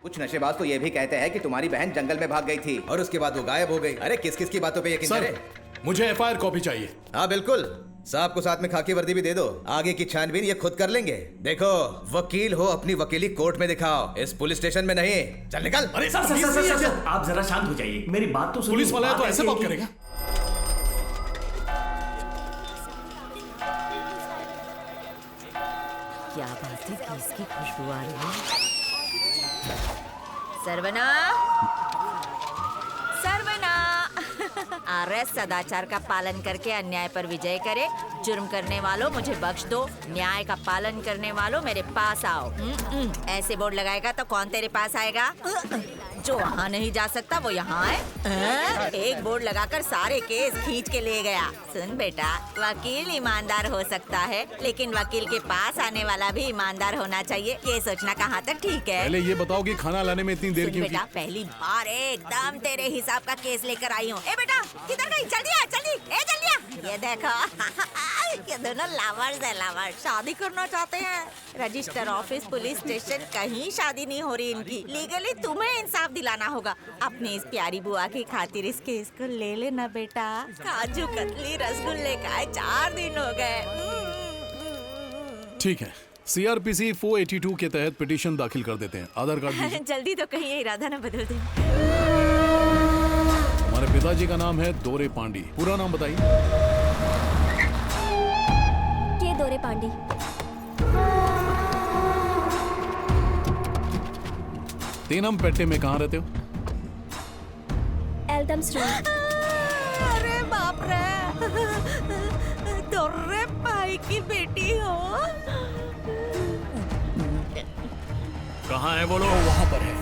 कुछ नशेबाज तो ये भी कहते हैं कि तुम्हारी बहन जंगल में भाग गई थी और उसके बाद वो गायब हो गई। अरे किस किस की बातों पे यकीन करें? मुझे एफआईआर कॉपी चाहिए। हाँ बिल्कुल, साहब को साथ में खाकी वर्दी भी दे दो। आगे की छानबीन ये खुद कर लेंगे। देखो, वकील हो, अपनी वकीली कोर्ट में दिखाओ, इस पुलिस स्टेशन में नहीं। चल निकल। अरे सर, आप जरा शांत हो जाइए, मेरी बात तो सुनिए। पुलिस वाला है तो ऐसे बात करेगा? क्या बात है, किसकी खुशबू आ रही है? सरवना, सरवना। अरे सदाचार का पालन करके अन्याय पर विजय करे। जुर्म करने वालों मुझे बख्श दो, न्याय का पालन करने वालों मेरे पास आओ। ऐसे बोर्ड लगाएगा तो कौन तेरे पास आएगा? जो वहाँ नहीं जा सकता वो यहाँ है। एक बोर्ड लगाकर सारे केस खींच के ले गया। सुन बेटा, वकील ईमानदार हो सकता है, लेकिन वकील के पास आने वाला भी ईमानदार होना चाहिए। ये सोचना कहाँ तक ठीक है? पहले ये बताओ कि खाना लाने में इतनी देर क्यों की? बेटा, पहली बार एकदम तेरे हिसाब का केस लेकर आई हूँ। ए बेटा, किधर गई? जल्दी आ, जल्दी, ए जल्दी आ। ये देखो, ये दोनों लवर्स है, लवर्स। शादी करना चाहते हैं। रजिस्टर ऑफिस, पुलिस स्टेशन, कहीं शादी नहीं हो रही इनकी। लीगली तुम्हें इंसाफ दिलाना होगा। अपनी इस प्यारी बुआ की खातिर इस केस को ले लेना बेटा। काजू कतली रसगुल्ले खाए 4 दिन हो गए। ठीक है, सीआरपीसी 482 के तहत पिटीशन दाखिल कर देते हैं। आधार कार्ड दीजिए। जल्दी तो कहीं ये इरादा न बदल दे। हमारे पिताजी का नाम है दोरे पांडी। पूरा नाम बताइए। के दोरे पांडी। तेनमपेट्टे में कहाँ रहते हो? एल्दम्स। अरे बाप रे, दोर्रे भाई की बेटी हो। कहाँ है बोलो? वहाँ पर है।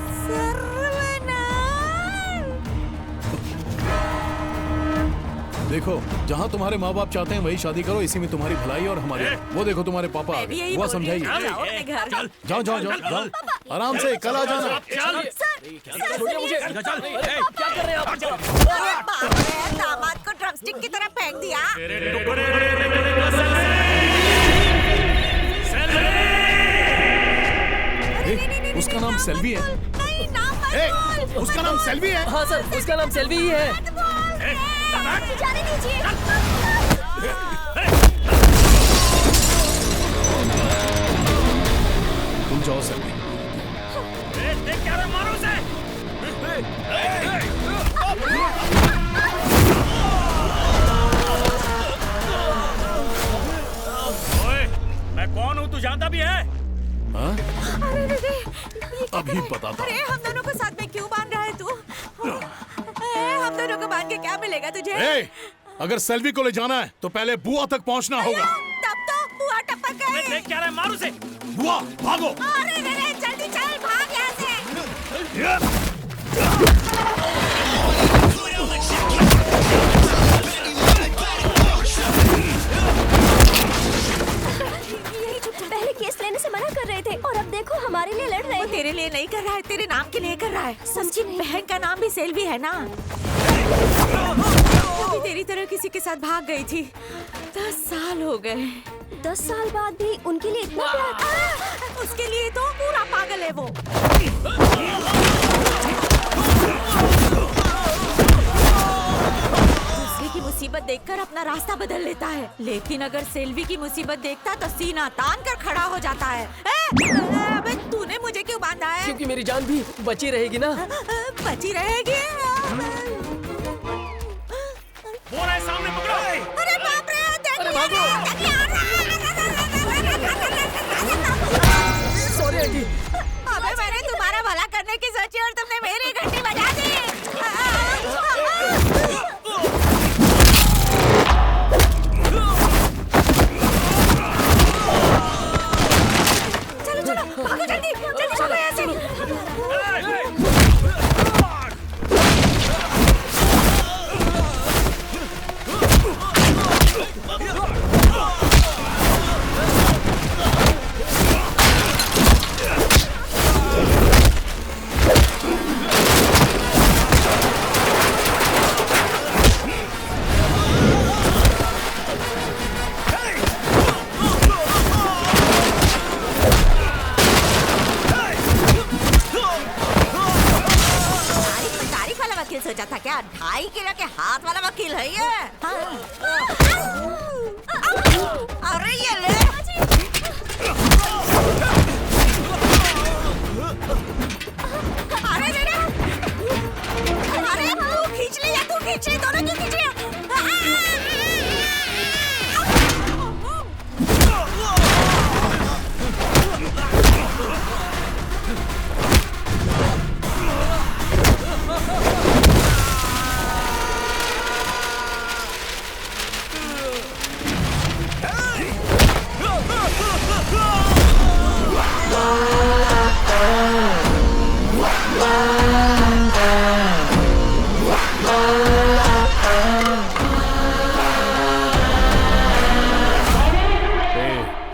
देखो, जहाँ तुम्हारे माँ बाप चाहते हैं वही शादी करो, इसी में तुम्हारी भलाई और हमारी। वो देखो तुम्हारे पापा आ गए, वो समझाइए। जाओ जाओ जाओ जाओ, आराम से, कल आ जाना। छोड़िए मुझे। क्या कर रहे हैं आप? दामाद को ड्रमस्टिक की तरह फेंक दिया। उसका नाम सेल्वी है। नहीं, नाम मत बोल। उसका नाम सेल्वी है। हाँ सर, उसका नाम सेल्वी ही है। जाने दीजिए। तुम जाओ सेल्वी। क्या रे, मारो उसे। ओए, मैं कौन हूँ तू जानता भी है? हाँ? अरे अभी बताता। अरे हम दोनों को साथ में क्यों बांध रहा है तू? हम दोनों को बांध के क्या मिलेगा तुझे? अगर सेल्वी को ले जाना है तो पहले बुआ तक पहुंचना होगा। तब तो बुआ टपक गई। देख क्या रहा है, मारो उसे। बुआ भागो। अरे जल्दी चल, भाग यहाँ से। यही जो पहले केस लेने से मना कर रहे थे और अब देखो हमारे लिए लड़ रहे हैं। तेरे लिए नहीं कर रहा है, तेरे नाम के लिए कर रहा है। समझी नहीं। बहन का नाम भी सेल्वी है ना? भी तेरी तरह किसी के साथ भाग गई थी। 10 साल हो गए। 10 साल बाद भी उनके लिए इतना प्यार। उसके लिए तो पूरा पागल है वो। दूसरे की मुसीबत देखकर अपना रास्ता बदल लेता है, लेकिन अगर सेल्वी की मुसीबत देखता तो सीना तान कर खड़ा हो जाता है। अबे तूने मुझे क्यों बांधा है? क्योंकि मेरी जान भी बची रहेगी ना। बची रहेगी। वो रहा है सामने, पकड़ो। अरे बाप रे, देख अरे भागो। Sorry aunty. अबे मैंने तुम्हारा भला करने की सोची और तुमने मेरी घंटी बजा दी। चलो चलो, भागो जल्दी, जल्दी भागो यहाँ से। सोचा था क्या 2.5 किलो के हाथ वाला वकील है ये? अरे ये ले। अरे रे रे। अरे तू खींच ले या तू खींच ले, दोनों क्यों खींच रहे हो?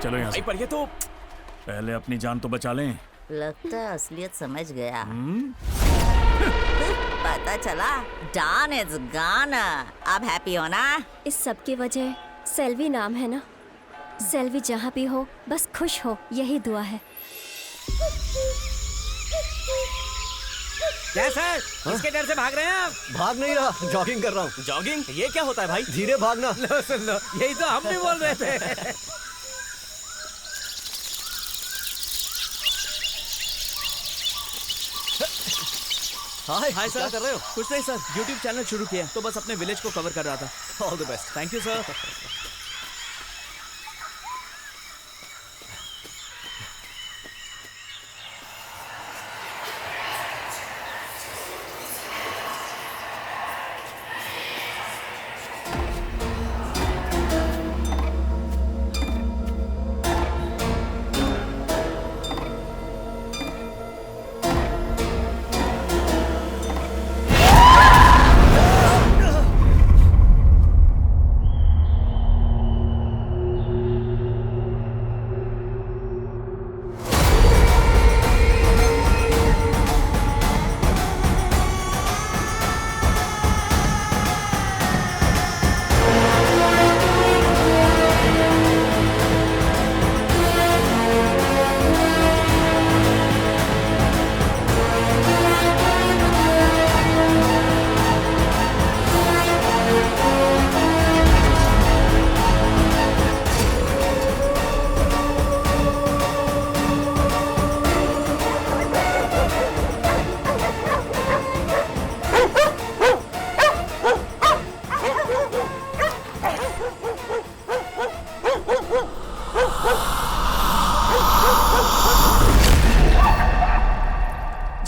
चलो यहाँ से। पर ये तो पहले अपनी जान तो बचा लें। लगता है असलियत समझ गया। पता चला डॉन इज गॉन। अब हैप्पी हो ना? इस सब की वजह सेल्वी नाम है ना। सेल्वी जहाँ भी हो बस खुश हो, यही दुआ है। क्या सर, किसके डर से भाग रहे हैं आप? भाग नहीं रहा, जॉगिंग कर रहा हूँ। जॉगिंग? ये क्या होता है भाई? धीरे भागना। लो सुन लो, यही तो हम भी बोल रहे थे। हाय हाय सर, क्या कर रहे हो? कुछ नहीं सर, YouTube चैनल शुरू किया तो बस अपने विलेज को कवर कर रहा था। All the best. Thank you sir.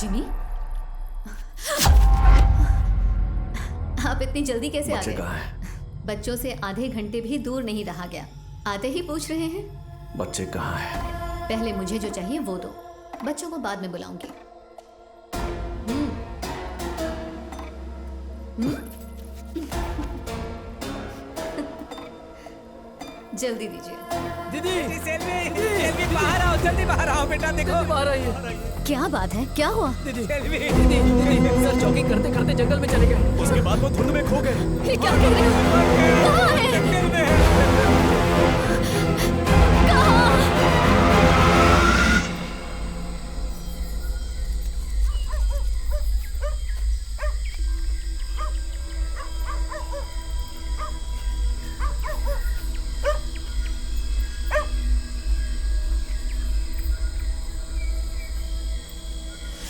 Jimmy, आप इतनी जल्दी कैसे आ गए? बच्चों से आधे घंटे भी दूर नहीं रहा गया। आते ही पूछ रहे हैं बच्चे कहाँ हैं? पहले मुझे जो चाहिए वो दो, बच्चों को बाद में बुलाऊंगी। जल्दी दीजिए। दीदी, सेल्वी बाहर आओ, जल्दी बाहर आओ बेटा, देखो बाहर आइए। क्या बात है, क्या हुआ? सेल्वी, सर जॉगिंग करते करते जंगल में चले गए, उसके बाद वो धुंध में खो गए। ये क्या कर रहे हो? कहाँ है? कहाँ?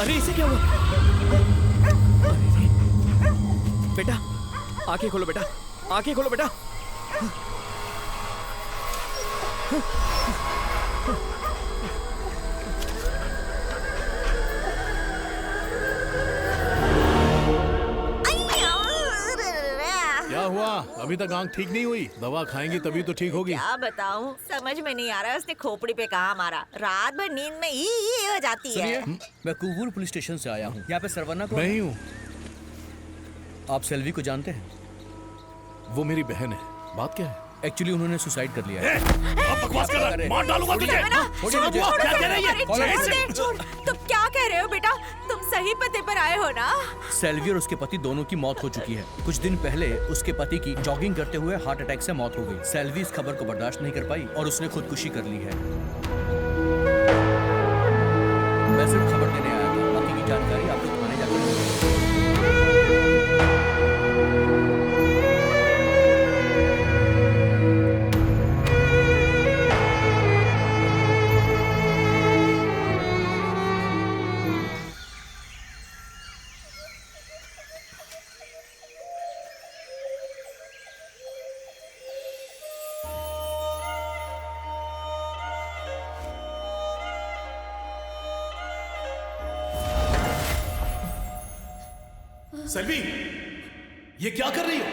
अरे इसे क्या हुआ? बेटा आंखें खोलो, बेटा आंखें खोलो बेटा। क्या हुआ? अभी तक आंख ठीक नहीं हुई? दवा खाएंगी तभी तो ठीक होगी। क्या बताऊं, समझ में नहीं आ रहा है उसने खोपड़ी पे कहाँ मारा। रात भर नींद में ही हो जाती है। मैं कुवूर पुलिस स्टेशन से आया हूँ। यहाँ पे सरवना को मैं ही हूँ। आप सेल्वी को जानते हैं? वो मेरी बहन है। बात क्या है? एक्चुअली उन्होंने सुसाइड कर लिया है। बकवास कर रहा है, मार डालूंगा तुझे। क्या कह रही है? तुम क्या कह रहे हो बेटा? तुम सही पते पर आए हो ना? सेल्वी और उसके पति दोनों की मौत हो चुकी है। कुछ दिन पहले उसके पति की जॉगिंग करते हुए हार्ट अटैक से मौत हो गई। सेल्वी इस खबर को बर्दाश्त नहीं कर पाई और उसने खुदकुशी कर ली है। मैं सिर्फ खबर देने आया था, बाकी की जानकारी आप लोग थाने जाकर। सेल्वी, ये क्या कर रही हो?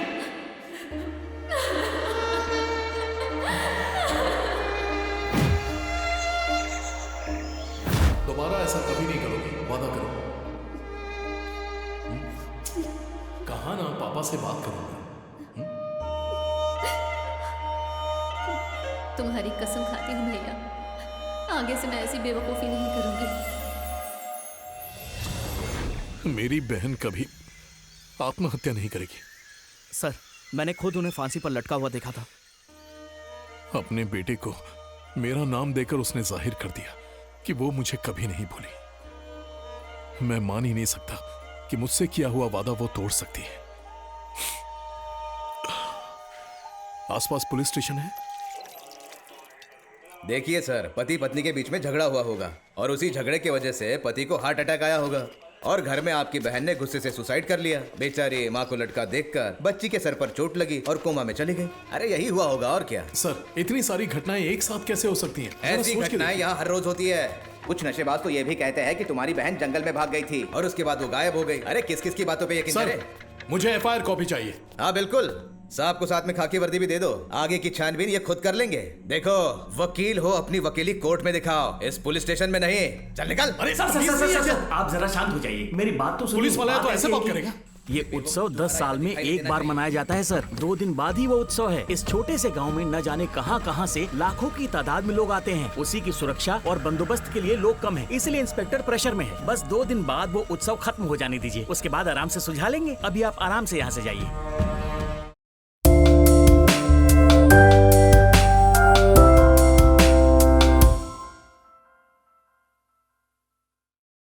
दोबारा ऐसा कभी नहीं करोगे, वादा करो। कहा ना पापा से बात करूंगा। तुम्हारी कसम खाती हूँ भैया, आगे से मैं ऐसी बेवकूफ़ी नहीं करूंगी। मेरी बहन कभी आत्महत्या नहीं करेगी। सर, मैंने खुद उन्हें फांसी पर लटका हुआ देखा था। अपने बेटे को मेरा नाम देकर उसने जाहिर कर दिया कि वो मुझे कभी नहीं भूली। मैं मान ही नहीं सकता कि मुझसे किया हुआ वादा वो तोड़ सकती है। आसपास पुलिस स्टेशन है। देखिए सर, पति पत्नी के बीच में झगड़ा हुआ होगा और उसी झगड़े की वजह से पति को हार्ट अटैक आया होगा और घर में आपकी बहन ने गुस्से से सुसाइड कर लिया। बेचारी माँ को लटका देखकर बच्ची के सर पर चोट लगी और कोमा में चली गई। अरे यही हुआ होगा और क्या। सर, इतनी सारी घटनाएं एक साथ कैसे हो सकती हैं? जरा ऐसी सोच के घटनाएं देखिए। यहाँ हर रोज होती है। कुछ नशेबाज तो ये भी कहते हैं कि तुम्हारी बहन जंगल में भाग गई थी और उसके बाद वो गायब हो गई। अरे किस किस की बातों पे यकीन सर, करें? मुझे एफआईआर कॉपी चाहिए। हाँ बिल्कुल, साहब को साथ में खाकी वर्दी भी दे दो। आगे की छानबीन ये खुद कर लेंगे। देखो, वकील हो अपनी वकीली कोर्ट में दिखाओ, इस पुलिस स्टेशन में नहीं। चल निकल। अरे सर, आप जरा शांत हो जाइए, मेरी बात तो सुनिए। पुलिस वाला है तो बात ऐसे है बात कि- करेगा? ये उत्सव 10 साल में एक बार मनाया जाता है सर। 2 दिन बाद ही वो उत्सव है। इस छोटे से गांव में न जाने कहां से लाखों की तादाद में लोग आते हैं। उसी की सुरक्षा और बंदोबस्त के लिए लोग कम हैं, इसलिए इंस्पेक्टर प्रेशर में है। बस 2 दिन बाद वो उत्सव खत्म हो जाने दीजिए, उसके बाद आराम से सुलझा लेंगे। अभी आप आराम से यहाँ से जाइए।